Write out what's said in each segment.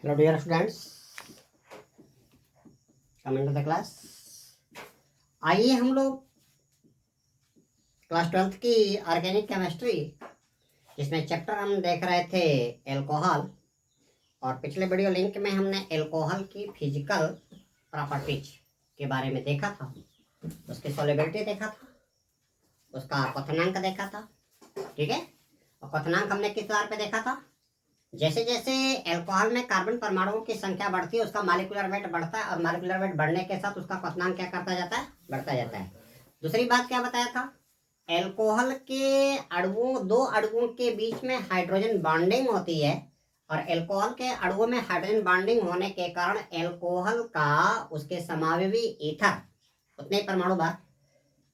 Hello dear students, coming to the class. आइए हम लोग क्लास 12th की ऑर्गेनिक केमिस्ट्री, जिसमें चैप्टर हम देख रहे थे एल्कोहल, और पिछले वीडियो लिंक में हमने एल्कोहल की फिजिकल प्रॉपर्टीज के बारे में देखा था, उसकी सॉल्युबिलिटी देखा था, उसका क्वथनांक देखा था। ठीक है, और क्वथनांक हमने किस आधार पे देखा था? जैसे जैसे एल्कोहल में कार्बन परमाणुओं की संख्या बढ़ती है उसका मॉलिक्यूलर वेट बढ़ता है, और मॉलिक्यूलर वेट बढ़ने के साथ उसका क्वथनांक क्या करता जाता है? बढ़ता जाता है। दूसरी बात क्या बताया था? एल्कोहल के अणुओं, दो अणुओं के बीच में हाइड्रोजन बॉन्डिंग होती है, और एल्कोहल के अणुओं में हाइड्रोजन बॉन्डिंग होने के कारण एल्कोहल का उसके समावयवी ईथर उतने परमाणु भार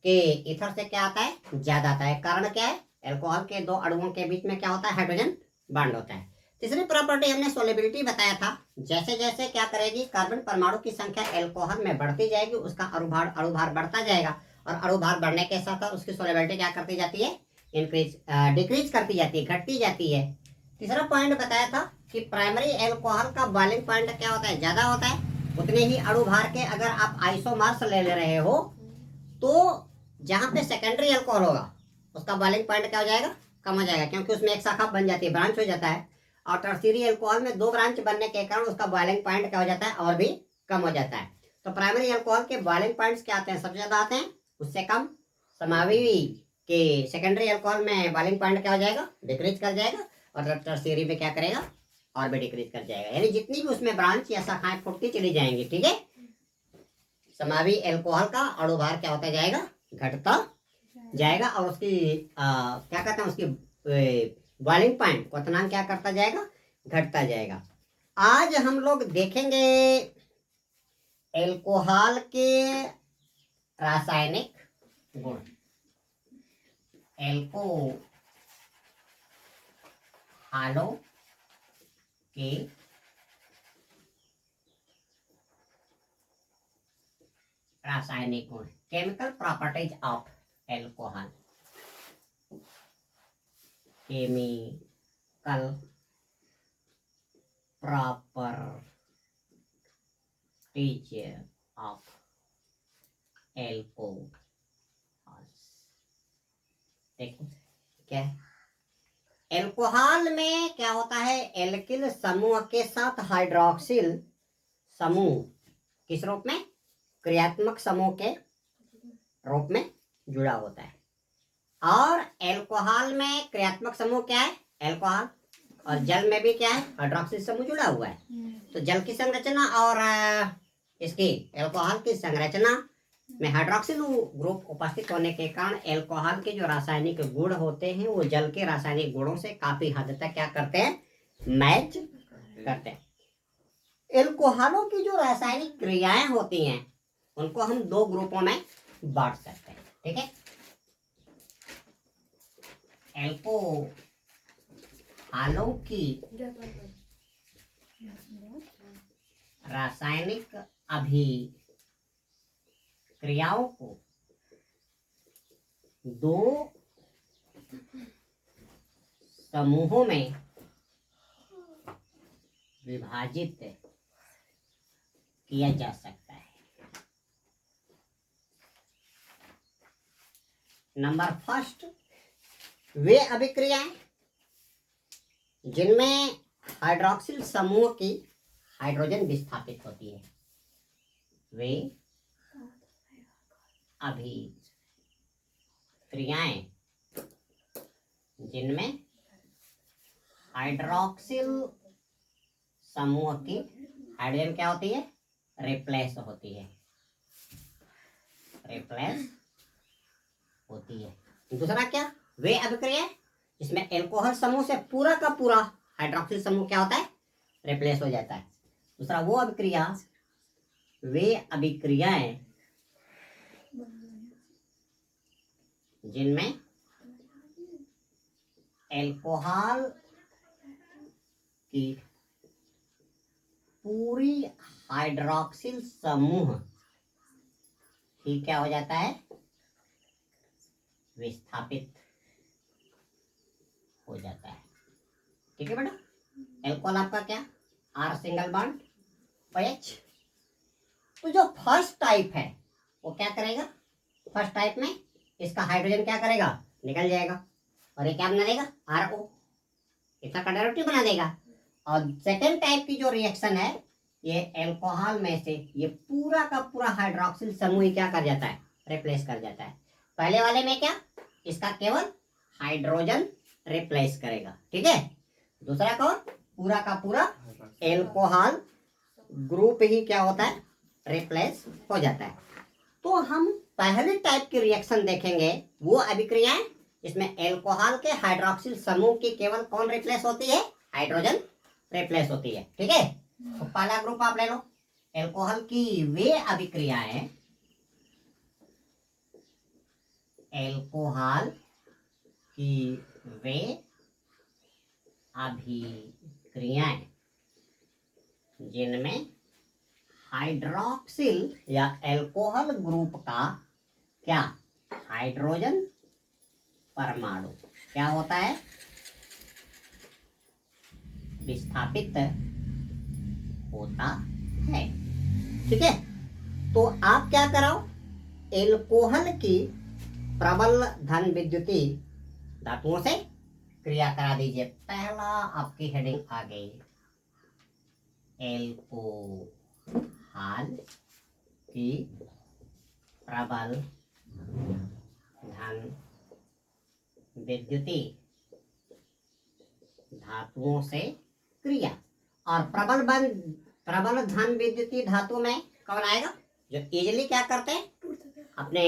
के ईथर से क्या आता है? ज्यादा आता है। कारण क्या है? एल्कोहल के दो अणुओं के बीच में क्या होता है? हाइड्रोजन बॉन्ड होता है। तीसरी प्रॉपर्टी हमने सॉल्युबिलिटी बताया था। जैसे जैसे क्या करेगी, कार्बन परमाणु की संख्या एल्कोहल में बढ़ती जाएगी, उसका अणुभार बढ़ता जाएगा, और अणुभार बढ़ने के साथ साथ उसकी सॉल्युबिलिटी क्या करती जाती है? डिक्रीज करती जाती है, घटती जाती है। तीसरा पॉइंट बताया था कि प्राइमरी एल्कोहल का बॉइलिंग पॉइंट क्या होता है? ज्यादा होता है। उतने ही अणुभार के अगर आप आइसोमर्स ले रहे हो तो जहां पे सेकेंडरी एल्कोहल होगा उसका बॉइलिंग पॉइंट क्या हो जाएगा? कम हो जाएगा, क्योंकि उसमें एक शाखा बन जाती है, ब्रांच हो जाता है। और टर्शियरी एल्कोहल में दो ब्रांच बनने के कारण उसका बॉइलिंग पॉइंट क्या हो जाता है? और भी कम हो जाता है। तो प्राइमरी एल्कोहल के बॉइलिंग पॉइंट्स क्या आते हैं? सबसे ज्यादा आते हैं, उससे कम। समावयवी के सेकेंडरी एल्कोहल में बॉइलिंग पॉइंट क्या हो जाएगा? डिक्रीज कर जाएगा, और टर्शियरी में क्या करेगा? और भी डिक्रीज कर जाएगा। यानी जितनी भी उसमें ब्रांच या शाखाएं फूटती चली जाएंगी। ठीक है, समावयवी एल्कोहल का अणुभार क्या होता जाएगा? घटता जाएगा, और उसकी क्या कहते हैं, उसकी बॉइलिंग पॉइंट क्वथनांक क्या करता जाएगा? घटता जाएगा। आज हम लोग देखेंगे एल्कोहल के रासायनिक गुण। एल्कोहलों के रासायनिक गुण, chemical properties of alcohol. Chemical properties of alcohol. देखो क्या है, एल्कोहल में क्या होता है? एल्किल समूह के साथ हाइड्रोक्सिल समूह किस रूप में? क्रियात्मक समूह के रूप में जुड़ा होता है। और एल्कोहल में क्रियात्मक समूह क्या है? एल्कोहल। और जल में भी क्या है? हाइड्रोक्सिल समूह जुड़ा हुआ है। तो जल की संरचना और इसकी एल्कोहल की संरचना में हाइड्रोक्सिल ग्रुप उपस्थित होने के कारण एल्कोहल के जो रासायनिक गुण होते हैं वो जल के रासायनिक गुणों से काफी हद तक क्या करते हैं? मैच करते हैं। एल्कोहलों की जो रासायनिक क्रियाएं होती हैं उनको हम दो ग्रुपों में बांट सकते हैं। ठीक है, एल्कोहलों की रासायनिक अभिक्रियाओं को दो समूहों में विभाजित किया जा सकता है। नंबर फर्स्ट, वे अभिक्रियाएं जिनमें हाइड्रोक्सिल समूह की हाइड्रोजन विस्थापित होती है। वे अभिक्रियाएं जिनमें हाइड्रोक्सिल समूह की हाइड्रोजन क्या होती है? रिप्लेस होती है, रिप्लेस होती है। दूसरा क्या? वे अभिक्रिया जिसमें एल्कोहल समूह से पूरा का पूरा हाइड्रोक्सिल समूह क्या होता है? रिप्लेस हो जाता है। दूसरा वो अभिक्रिया, वे अभिक्रियाएं जिनमें एल्कोहल की पूरी हाइड्रोक्सिल समूह ही क्या हो जाता है? विस्थापित हो जाता है। ठीक है बेटा, एल्कोहल आपका क्या? R single bond OH। तो जो फर्स्ट टाइप है वो क्या करेगा, फर्स्ट टाइप में इसका हाइड्रोजन क्या करेगा, निकल जाएगा और ये क्या बना देगा, RO, इतना का डेरिवेटिव बना देगा। और सेकेंड टाइप की जो रिएक्शन है, ये एल्कोहल में से ये पूरा का पूरा हाइड्रोक्सिल समूह क्या कर जाता है, रिप्लेस कर जाता है। पहले वाले में क्या, इसका केवल हाइड्रोजन रिप्लेस करेगा, ठीक है। दूसरा कौन, पूरा का पूरा एल्कोहल ग्रुप ही क्या होता है, रिप्लेस हो जाता है। तो हम पहले टाइप की रिएक्शन देखेंगे, वो अभिक्रियाएं इसमें एल्कोहल के हाइड्रोक्सिल समूह की केवल कौन रिप्लेस होती है, हाइड्रोजन रिप्लेस होती है, ठीक है। तो पहला ग्रुप आप ले लो, एल्कोहल की वे अभिक्रियाएं, एल्कोहल की वे अभिक्रियाएं जिनमें हाइड्रोक्सिल या एल्कोहल ग्रुप का क्या, हाइड्रोजन परमाणु क्या होता है, विस्थापित होता है, ठीक है। तो आप क्या कराओ, एल्कोहल की प्रबल धन विद्युतीय धातुओं से क्रिया करा दीजिए। पहला आपकी हेडिंग आ गई, एल्कोहल की प्रबल धन विद्युतीय धातुओं से क्रिया। और प्रबल धन विद्युतीय धातु में कौन आएगा, जो इजिली क्या करते हैं, अपने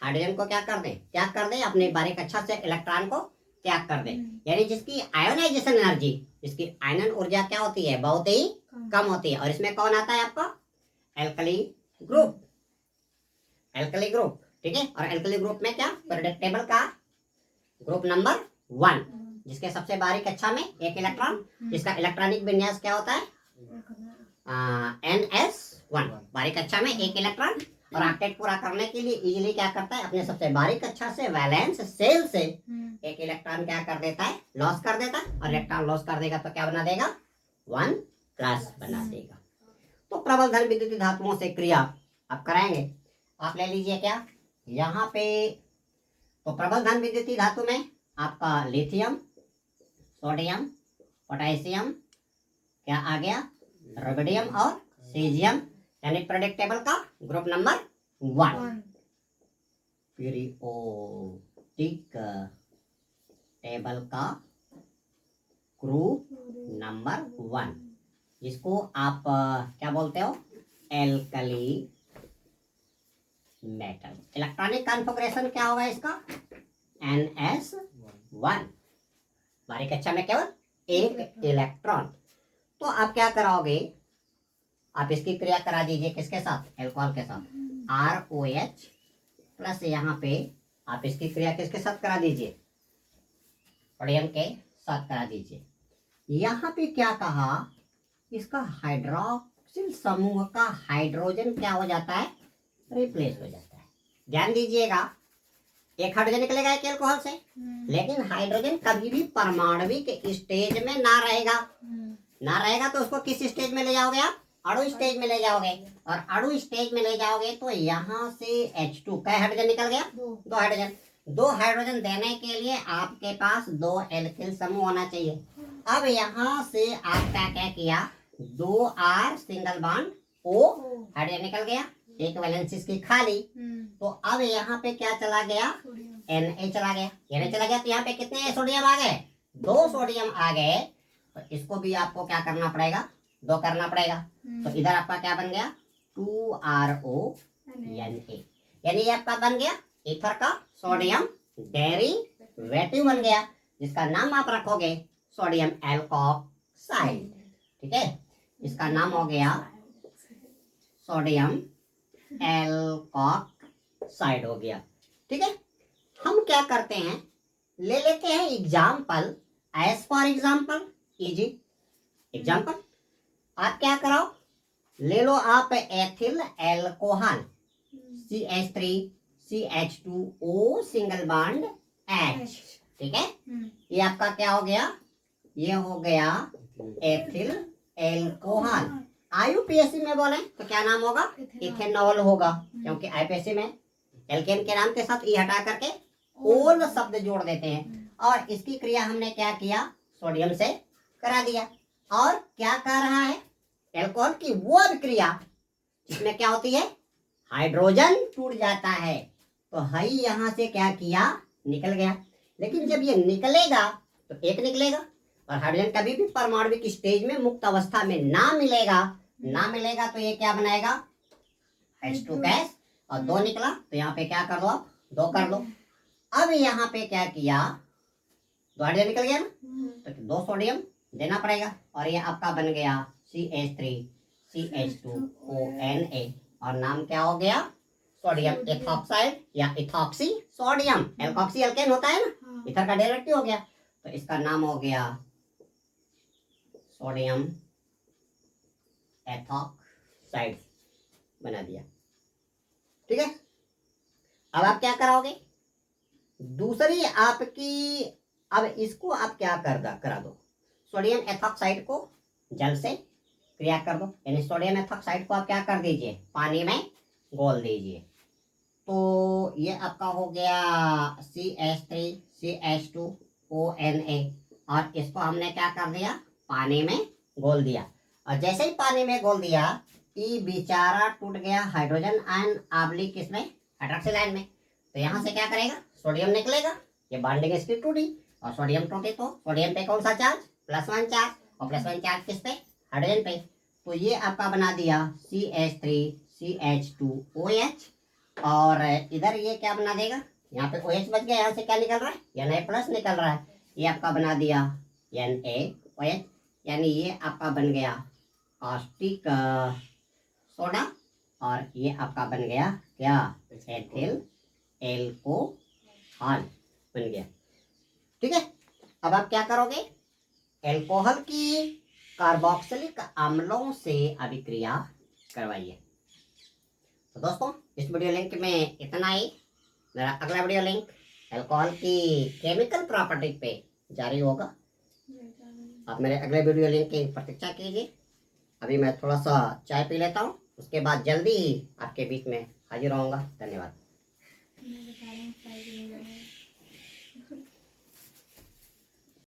हाइड्रोजन को क्या कर दे, त्याग कर दे, अपने बारीक कक्षा से इलेक्ट्रॉन को त्याग कर दे, यानी जिसकी आयोनाइजेशन एनर्जी, जिसकी आयनन ऊर्जा क्या होती है, बहुत ही कम होती है। और इसमें कौन आता है आपका, एल्कली ग्रुप, एल्कली ग्रुप, ठीक है। और एल्कली ग्रुप में क्या, पीरियोडिक टेबल का ग्रुप नंबर 1, जिसके सबसे बारीक कक्षा में एक इलेक्ट्रॉन, जिसका इलेक्ट्रॉनिक विन्यास क्या होता है, NS1, बारीक कक्षा में एक इलेक्ट्रॉन। और ऑक्टेट पूरा करने के लिए इजीली क्या करता है, अपने सबसे बारीक कक्षा से वैलेंस सेल से एक इलेक्ट्रॉन क्या कर देता है, लॉस कर देता है। और इलेक्ट्रॉन लॉस कर देगा तो क्या बना देगा, 1+ बना देगा। तो प्रबल धन विद्युतीय धातुओं से क्रिया आप कराएंगे। आप ले लीजिए क्या यहाँ पे, तो प्रबल धन विद्युतीय धातु में आपका लिथियम, सोडियम, पोटेशियम क्या आ गया, रुबिडियम और सीजियम, यानी पीरियोडिक टेबल का ग्रुप नंबर 1, पीरियोडिक टेबल का ग्रुप नंबर 1, जिसको आप क्या बोलते हो, एल्कली मेटल। इलेक्ट्रॉनिक कॉन्फ़िगरेशन क्या होगा इसका, NS1, बारीक कक्षा में केवल एक इलेक्ट्रॉन। तो आप क्या कराओगे, आप इसकी क्रिया करा दीजिए किसके साथ, एल्कोहल के साथ, ROH प्लस यहाँ पे आप इसकी क्रिया किसके साथ करा दीजिए, सोडियम के साथ करा दीजिए। यहाँ पे क्या कहा, इसका हाइड्रोक्सिल समूह का हाइड्रोजन क्या हो जाता है, रिप्लेस हो जाता है। ध्यान दीजिएगा, एक हाइड्रोजन निकलेगा एक एल्कोहल से, लेकिन हाइड्रोजन कभी भी परमाणविक स्टेज में ना रहेगा, ना रहेगा तो उसको किस स्टेज में ले जाओगे आप, अणु स्टेज में ले जाओगे। और अणु स्टेज में ले जाओगे तो यहाँ से H2 का हाइड्रोजन निकल गया, 2 हाइड्रोजन। 2 हाइड्रोजन देने के लिए आपके पास 2 एल्किल समूह होना चाहिए। अब यहाँ से आपका क्या किया, 2R single bond O hydrogen निकल गया, एक वैलेंस इसकी खाली। तो अब यहाँ पे क्या चला गया, Na चला गया, Na चला गया तो यहाँ पे कितने सोडियम आ गए, 2 सोडियम आ गए। तो इसको भी आपको क्या करना पड़ेगा, 2 करना पड़ेगा। तो इधर आपका क्या बन गया, 2RONA, यानी ये आपका बन गया ईथर का सोडियम डेरिवेटिव बन गया, जिसका नाम आप रखोगे सोडियम एल्कोक्साइड, ठीक है। इसका नाम हो गया सोडियम एल्कोक्साइड हो गया, ठीक है। हम क्या करते हैं, ले लेते हैं example, as for example, easy example. आप क्या कराओ, ले लो आप ethyl alcohol CH3CH2O single bond H, ठीक है। ये आपका क्या हो गया, ये हो गया एथिल एल्कोहल। आईयूपीएससी में बोले तो क्या नाम होगा? इथेनॉल होगा, क्योंकि आईपीएससी में एल्केन के नाम के साथ ई हटा करके ओल शब्द जोड़ देते हैं। और इसकी क्रिया हमने क्या किया? सोडियम से करा दिया। और क्या कर रहा है? एल्कोहल की वो अभिक्रिया जिसमें क्या होती है? हाइड्रोजन टूट जाता है। तो हाई यहां से क्या किया? निकल गया। लेकिन जब ये निकलेगा तो एक निकलेगा, और हाइड्रोजन कभी भी परमाणविक स्टेज में मुक्त अवस्था में ना मिलेगा तो ये क्या बनाएगा? H2 gas. और 2 निकला तो यहाँ पे क्या कर दो आप? 2 कर दो। अब यहाँ पे क्या किया? 2 हाइड्रोजन निकल गया ना, तो 2 सोडियम देना पड़ेगा, और ये आपका बन गया CH3CH2ONA। और नाम क्या हो गया? सोडियम एथॉक्साइड या इथॉक्सी सोडियम। एल्कोक्सी एल्केन होता है ना, इथर का डेरिवेटिव हो गया, तो इसका नाम हो गया सोडियम एथॉक्साइड बना दिया। ठीक है। अब आप क्या कराओगे? दूसरी आपकी, अब इसको आप क्या करा दो? सोडियम एथॉक्साइड को जल से क्रिया कर दो, यानी सोडियम एथॉक्साइड को आप क्या कर दीजिए? पानी में घोल दीजिए। तो ये आपका हो गया CH3CH2ONA, और इसको हमने क्या कर दिया? पानी में घोल दिया। और जैसे ही पानी में घोल दिया, ई बेचारा टूट गया हाइड्रोजन आयन आबली किसमें? हाइड्रोक्सिल आयन में। तो यहाँ से क्या करेगा? सोडियम निकलेगा। ये बॉन्डिंग इसकी टूटी, और सोडियम टूटे तो सोडियम पे कौन सा चार्ज? +1 चार्ज, और +1 चार्ज किस पे? हाइड्रोजन पे। तो ये आपका बना दिया CH3CH2OH। और इधर ये क्या बना देगा? यहाँ पे OH बच गया, यहाँ से क्या निकल रहा है? Na+ निकल रहा है। ये आपका बना दिया NaOH, यानी ये आपका बन गया कास्टिक सोडा, और ये आपका बन गया क्या? एथिल एल्कोहल बन गया। ठीक है। अब आप क्या करोगे? एल्कोहल की कार्बोक्सिलिक अम्लों से अभिक्रिया करवाइए। तो दोस्तों, इस वीडियो लिंक में इतना ही। मेरा अगला वीडियो लिंक एल्कोहल की केमिकल प्रॉपर्टी पे जारी होगा। आप मेरे अगले वीडियो लिंक की प्रतीक्षा कीजिए। अभी मैं थोड़ा सा चाय पी लेता हूँ, उसके बाद जल्दी ही आपके बीच में हाजिर होऊंगा। धन्यवाद।